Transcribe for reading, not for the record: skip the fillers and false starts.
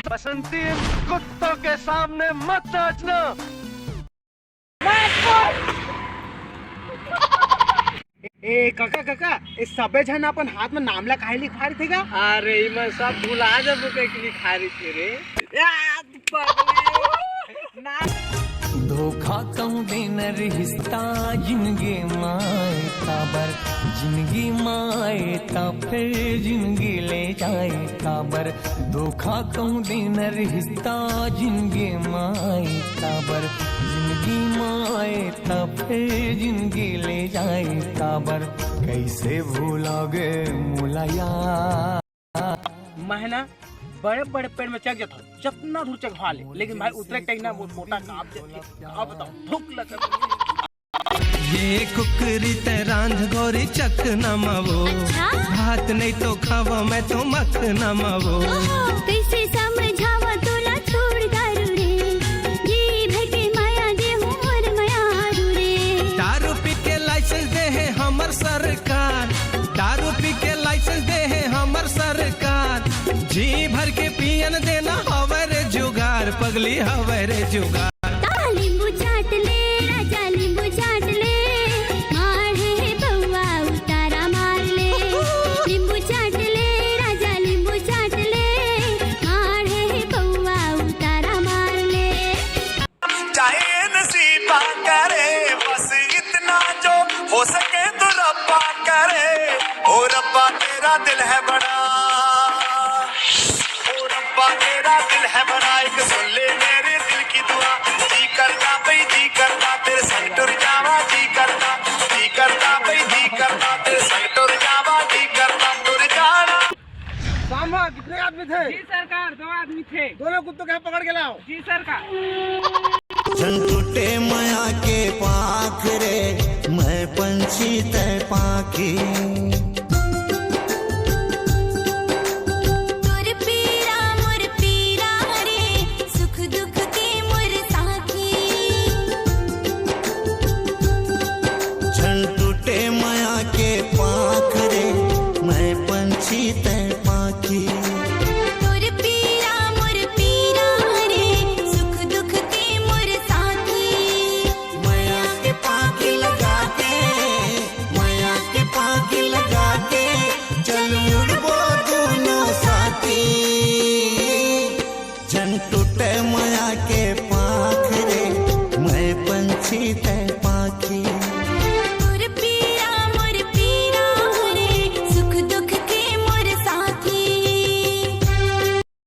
बसंती, कुत्तों के सामने मत नाचना। ए काका काका इस सबे जन अपन हाथ में नामला काहे लिखवा रहे थे का? अरे मैं सब भुला जब के लिखा रही थी रे। धोखा कहूँ देन रिश्ता जिंदगी माए काबर, जिंदगी माए ता फिर जिंदगी ले जाए काबर। धोखा कहूँ देन रिश्ता जिंदगी माए काबर, जिंदगी माए ता फिर जिंदगी ले जाए काबर। कैसे भूलोगे मुलाया महना बड़े बड़े पेड़ में चढ़ जाता जितना दूर चढ़वा ले, लेकिन भाई उतरे कहीं ना मोटा काप देते। अब बताओ भूख लगा ये कुकरी ते रांध गोरी चक नमावो। अच्छा? भात नहीं तो खावा मैं तो मत नमावो। कैसे समझावा तोला छोड़ दारू रे, जी भर के माया दे और माया रे। दारू पी के लाइसेंस दे है हमर सरकार, दारू पी के लाइसेंस दे है हमर सरकार। जी भर के पियन देना हवरे जुगार, पगली हवरे जुगार। नींबू चाट ले राजा, नींबू चाट ले, मार है बउआ उतारा मार ले। नींबू चाट ले राजा, नींबू चाट ले, मार है बउआ उतारा मार ले। चाहे नसीबा करे बस इतना जो हो सके तो रब्बा करे। ओ रब्बा तेरा दिल है बड़ा, ओ रब्बा तेरा दिल है बड़ा, एक सुन ले मेरे दिल की दुआ। जी करता भाई जी करता तेरे संग टुर जावा, जी करता भाई जी करता तेरे संग टुर जावा, जी करता टुर जाना। सामा कितने आदमी थे? जी सरकार 2 आदमी थे। दोनों कुत्तों के पकड़ के लाओ। जी सरकार। जन टूटे माया के पाख रे, मैं पंछी तय पाखी।